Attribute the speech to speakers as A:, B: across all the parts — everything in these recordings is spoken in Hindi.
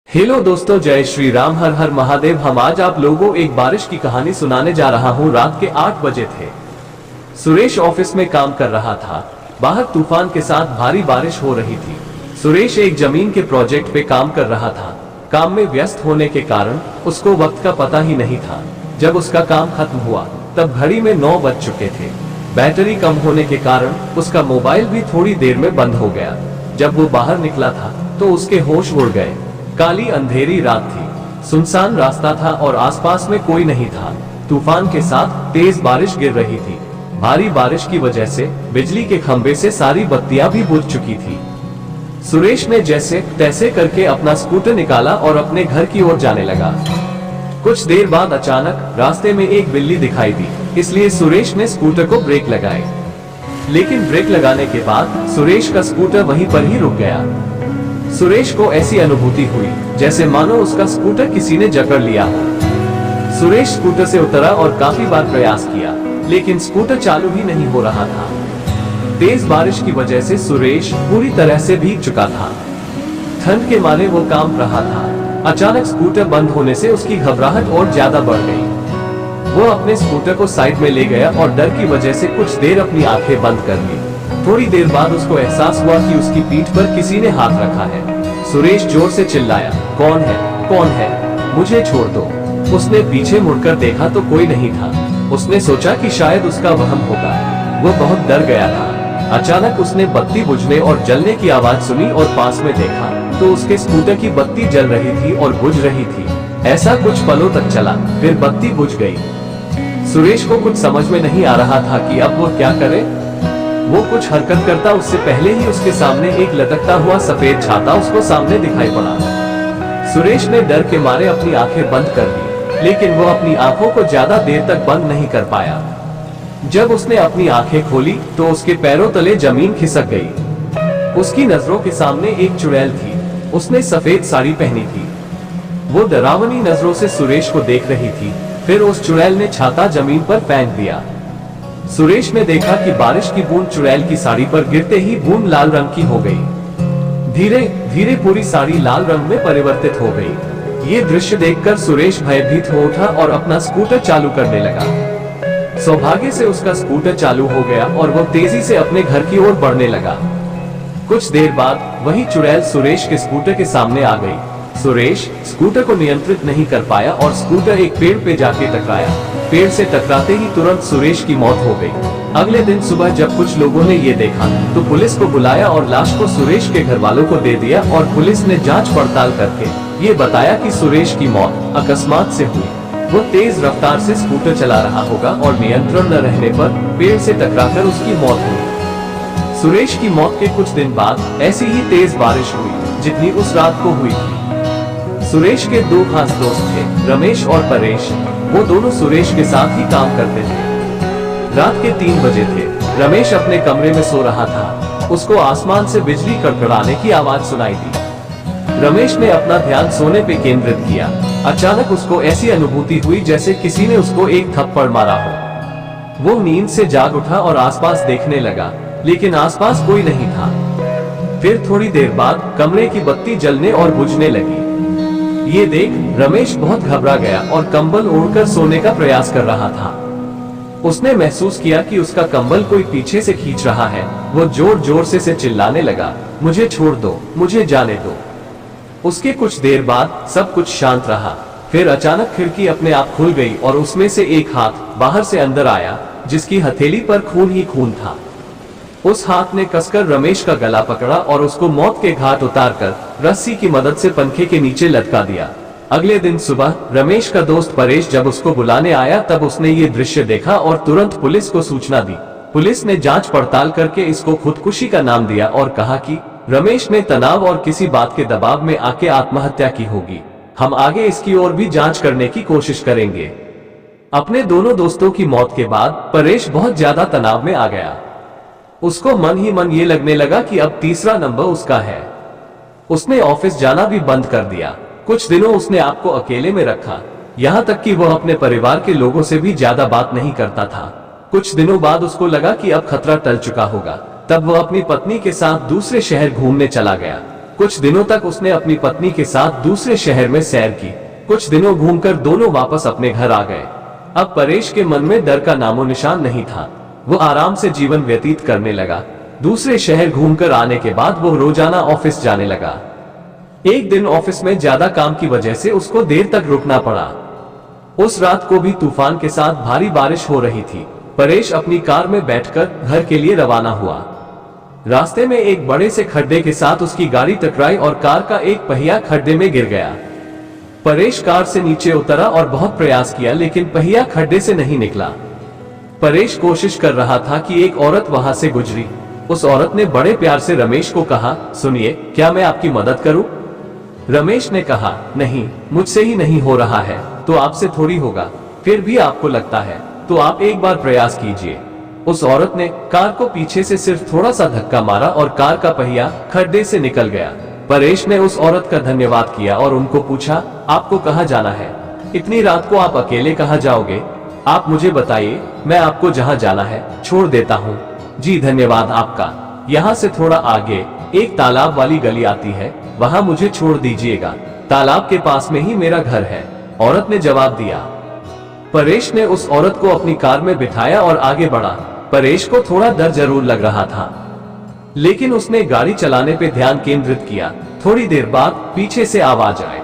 A: हेलो दोस्तों, जय श्री राम, हर हर महादेव। हम आज आप लोगों एक बारिश की कहानी सुनाने जा रहा हूँ। रात के 8 बजे थे। सुरेश ऑफिस में काम कर रहा था। बाहर तूफान के साथ भारी बारिश हो रही थी। सुरेश एक जमीन के प्रोजेक्ट पे काम कर रहा था। काम में व्यस्त होने के कारण उसको वक्त का पता ही नहीं था। जब उसका काम खत्म हुआ तब घड़ी में 9 बज चुके थे। बैटरी कम होने के कारण उसका मोबाइल भी थोड़ी देर में बंद हो गया। जब वो बाहर निकला था तो उसके होश उड़ गए। काली अंधेरी रात थी, सुनसान रास्ता था और आसपास में कोई नहीं था। तूफान के साथ तेज बारिश गिर रही थी। भारी बारिश की वजह से बिजली के खंभे से सारी बत्तियां भी बुझ चुकी थी। सुरेश ने जैसे तैसे करके अपना स्कूटर निकाला और अपने घर की ओर जाने लगा। कुछ देर बाद अचानक रास्ते में एक बिल्ली दिखाई दी, इसलिए सुरेश ने स्कूटर को ब्रेक लगाए। लेकिन ब्रेक लगाने के बाद सुरेश का स्कूटर वहीं पर ही रुक गया। सुरेश को ऐसी अनुभूति हुई जैसे मानो उसका स्कूटर किसी ने जकड़ लिया हो। सुरेश स्कूटर से उतरा और काफी बार प्रयास किया, लेकिन स्कूटर चालू ही नहीं हो रहा था। तेज बारिश की वजह से सुरेश पूरी तरह से भीग चुका था। ठंड के मारे वो कांप रहा था। अचानक स्कूटर बंद होने से उसकी घबराहट और ज्यादा बढ़ गई। वो अपने स्कूटर को साइड में ले गया और डर की वजह से कुछ देर अपनी आंखें बंद कर ली। थोड़ी देर बाद उसको एहसास हुआ कि उसकी पीठ पर किसी ने हाथ रखा है। सुरेश जोर से चिल्लाया, कौन है, कौन है, मुझे छोड़ दो। उसने पीछे मुड़कर देखा तो कोई नहीं था। उसने सोचा कि शायद उसका वहम होगा। वो बहुत डर गया था। अचानक उसने बत्ती बुझने और जलने की आवाज सुनी और पास में देखा तो उसके स्कूटर की बत्ती जल रही थी और बुझ रही थी। ऐसा कुछ पलों तक चला, फिर बत्ती बुझ गई। सुरेश को कुछ समझ में नहीं आ रहा था कि अब वो क्या करे। वो कुछ हरकत करता उससे पहले ही उसके सामने एक लटकता हुआ सफेद छाता उसको सामने दिखाई पड़ा। सुरेश ने डर के मारे अपनी आंखें बंद कर दी, लेकिन वो अपनी आंखों को ज्यादा देर तक बंद नहीं कर पाया। जब उसने अपनी आंखें खोली तो उसके पैरों तले जमीन खिसक गई। उसकी नजरों के सामने एक चुड़ैल थी। उसने सफेद साड़ी पहनी थी। वो डरावनी नजरों से सुरेश को देख रही थी। फिर उस चुड़ैल ने छाता जमीन पर फेंक दिया। सुरेश ने देखा कि बारिश की बूंद चुड़ैल की साड़ी पर गिरते ही बूंद लाल रंग की हो गई। धीरे धीरे पूरी साड़ी लाल रंग में परिवर्तित हो गई। ये दृश्य देखकर सुरेश भयभीत हो उठा और अपना स्कूटर चालू करने लगा। सौभाग्य से उसका स्कूटर चालू हो गया और वो तेजी से अपने घर की ओर बढ़ने लगा। कुछ देर बाद वही चुड़ैल सुरेश के स्कूटर के सामने आ गई। सुरेश स्कूटर को नियंत्रित नहीं कर पाया और स्कूटर एक पेड़ पे जाके टकराया। पेड़ से टकराते ही तुरंत सुरेश की मौत हो गई। अगले दिन सुबह जब कुछ लोगों ने ये देखा तो पुलिस को बुलाया और लाश को सुरेश के घर वालों को दे दिया और पुलिस ने जांच पड़ताल करके ये बताया कि सुरेश की मौत अकस्मात से हुई। वो तेज रफ्तार से स्कूटर चला रहा होगा और नियंत्रण न रहने पर पेड़ से टकराकर उसकी मौत हुई। सुरेश की मौत के कुछ दिन बाद ऐसी ही तेज बारिश हुई जितनी उस रात को हुई थी। सुरेश के 2 खास दोस्त थे, रमेश और परेश। वो दोनों सुरेश के साथ ही काम करते थे। रात के 3 बजे थे। रमेश अपने कमरे में सो रहा था। उसको आसमान से बिजली कड़कड़ाने की आवाज सुनाई दी। रमेश ने अपना ध्यान सोने पे केंद्रित किया। अचानक उसको ऐसी अनुभूति हुई जैसे किसी ने उसको एक थप्पड़ मारा हो। वो नींद से जाग उठा और आसपास देखने लगा, लेकिन आसपास कोई नहीं था। फिर थोड़ी देर बाद कमरे की बत्ती जलने और बुझने लगी। ये देख रमेश बहुत घबरा गया और कंबल ओढ़कर सोने का प्रयास कर रहा था। उसने महसूस किया कि उसका कंबल कोई पीछे से खींच रहा है। वो जोर जोर से चिल्लाने लगा, मुझे छोड़ दो, मुझे जाने दो। उसके कुछ देर बाद सब कुछ शांत रहा। फिर अचानक खिड़की अपने आप खुल गई और उसमें से एक हाथ बाहर से अंदर आया, जिसकी हथेली पर खून ही खून था। उस हाथ ने कसकर रमेश का गला पकड़ा और उसको मौत के घाट उतारकर रस्सी की मदद से पंखे के नीचे लटका दिया। अगले दिन सुबह रमेश का दोस्त परेश जब उसको बुलाने आया तब उसने ये दृश्य देखा और तुरंत पुलिस को सूचना दी। पुलिस ने जांच पड़ताल करके इसको खुदकुशी का नाम दिया और कहा कि रमेश ने तनाव और किसी बात के दबाव में आके आत्महत्या की होगी। हम आगे इसकी ओर भी जांच करने की कोशिश करेंगे। अपने दोनों दोस्तों की मौत के बाद परेश बहुत ज्यादा तनाव में आ गया। उसको मन ही मन ये लगने लगा कि अब तीसरा नंबर उसका है। उसने ऑफिस जाना भी बंद कर दिया। कुछ दिनों उसने आपको अकेले में रखा, यहाँ तक कि वह अपने परिवार के लोगों से भी ज्यादा बात नहीं करता था। कुछ दिनों बाद उसको लगा कि अब खतरा टल चुका होगा। तब वह अपनी पत्नी के साथ दूसरे शहर घूमने चला गया। कुछ दिनों तक उसने अपनी पत्नी के साथ दूसरे शहर में सैर की। कुछ दिनों घूमकर दोनों वापस अपने घर आ गए। अब परेश के मन में डर का नामो निशान नहीं था। वो आराम से जीवन व्यतीत करने लगा। दूसरे शहर घूमकर आने के बाद वो रोजाना ऑफिस जाने लगा। एक दिन ऑफिस में ज्यादा काम की वजह से उसको देर तक रुकना पड़ा। उस रात को भी तूफान के साथ भारी बारिश हो रही थी। परेश अपनी कार में बैठकर घर के लिए रवाना हुआ। रास्ते में एक बड़े से खड्डे के साथ उसकी गाड़ी टकराई और कार का एक पहिया खड्डे में गिर गया। परेश कार से नीचे उतरा और बहुत प्रयास किया, लेकिन पहिया खड्डे से नहीं निकला। परेश कोशिश कर रहा था कि एक औरत वहां से गुजरी। उस औरत ने बड़े प्यार से रमेश को कहा, सुनिए, क्या मैं आपकी मदद करूं? रमेश ने कहा, नहीं, मुझसे ही नहीं हो रहा है तो आपसे थोड़ी होगा। फिर भी आपको लगता है तो आप एक बार प्रयास कीजिए। उस औरत ने कार को पीछे से सिर्फ थोड़ा सा धक्का मारा और कार का पहिया खड्डे से निकल गया। परेश ने उस औरत का धन्यवाद किया और उनको पूछा, आपको कहाँ जाना है? इतनी रात को आप अकेले कहाँ जाओगे? आप मुझे बताइए, मैं आपको जहाँ जाना है छोड़ देता हूँ। जी धन्यवाद आपका। यहाँ से थोड़ा आगे एक तालाब वाली गली आती है, वहाँ मुझे छोड़ दीजिएगा। तालाब के पास में ही मेरा घर है, औरत ने जवाब दिया। परेश ने उस औरत को अपनी कार में बिठाया और आगे बढ़ा। परेश को थोड़ा डर जरूर लग रहा था, लेकिन उसने गाड़ी चलाने पे ध्यान केंद्रित किया। थोड़ी देर बाद पीछे से आवाज आए,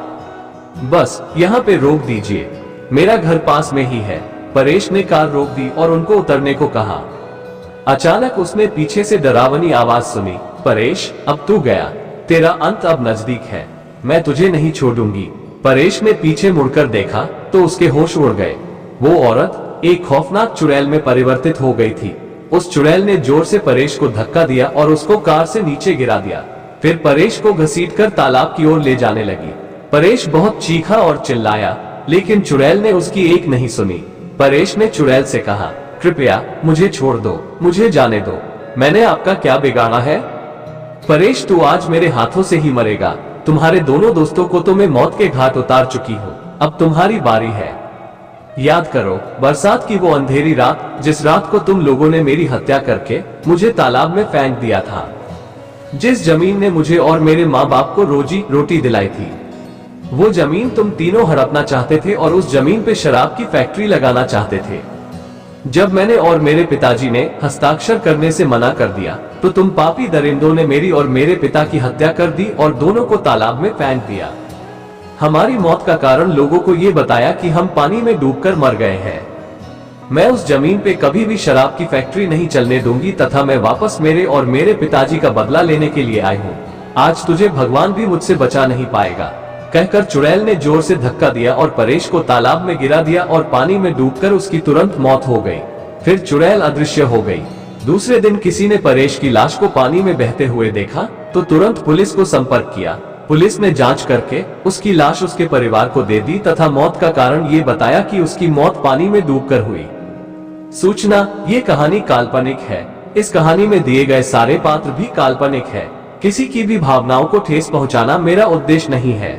A: बस यहाँ पे रोक दीजिए, मेरा घर पास में ही है। परेश ने कार रोक दी और उनको उतरने को कहा। अचानक उसने पीछे से डरावनी आवाज सुनी, परेश, अब तू गया, तेरा अंत अब नजदीक है, मैं तुझे नहीं छोड़ूंगी। परेश ने पीछे मुड़कर देखा तो उसके होश उड़ गए। वो औरत एक खौफनाक चुड़ैल में परिवर्तित हो गई थी। उस चुड़ैल ने जोर से परेश को धक्का दिया और उसको कार से नीचे गिरा दिया। फिर परेश को घसीटकर तालाब की ओर ले जाने लगी। परेश बहुत चीखा और चिल्लाया, लेकिन चुड़ैल ने उसकी एक नहीं सुनी। परेश ने चुड़ैल से कहा, कृपया मुझे छोड़ दो, मुझे जाने दो, मैंने आपका क्या बिगाड़ा है? परेश, तू आज मेरे हाथों से ही मरेगा। तुम्हारे दोनों दोस्तों को तो मैं मौत के घाट उतार चुकी हूँ, अब तुम्हारी बारी है। याद करो बरसात की वो अंधेरी रात, जिस रात को तुम लोगों ने मेरी हत्या करके मुझे तालाब में फेंक दिया था। जिस जमीन ने मुझे और मेरे माँ बाप को रोजी रोटी दिलाई थी, वो जमीन तुम तीनों हड़पना चाहते थे और उस जमीन पे शराब की फैक्ट्री लगाना चाहते थे। जब मैंने और मेरे पिताजी ने हस्ताक्षर करने से मना कर दिया, तो तुम पापी दरिंदों ने मेरी और मेरे पिता की हत्या कर दी और दोनों को तालाब में फेंक दिया। हमारी मौत का कारण लोगों को ये बताया कि हम पानी में डूबकर मर गए हैं। मैं उस जमीन पे कभी भी शराब की फैक्ट्री नहीं चलने दूंगी तथा मैं वापस मेरे और मेरे पिताजी का बदला लेने के लिए आई हूँ। आज तुझे भगवान भी मुझसे बचा नहीं पाएगा, कहकर चुड़ैल ने जोर से धक्का दिया और परेश को तालाब में गिरा दिया और पानी में डूबकर उसकी तुरंत मौत हो गई। फिर चुड़ैल अदृश्य हो गई। दूसरे दिन किसी ने परेश की लाश को पानी में बहते हुए देखा तो तुरंत पुलिस को संपर्क किया। पुलिस ने जांच करके उसकी लाश उसके परिवार को दे दी तथा मौत का कारण ये बताया कि उसकी मौत पानी में डूबकर हुई। सूचना, ये कहानी काल्पनिक है। इस कहानी में दिए गए सारे पात्र भी काल्पनिक है। किसी की भी भावनाओं को ठेस पहुंचाना मेरा उद्देश्य नहीं है।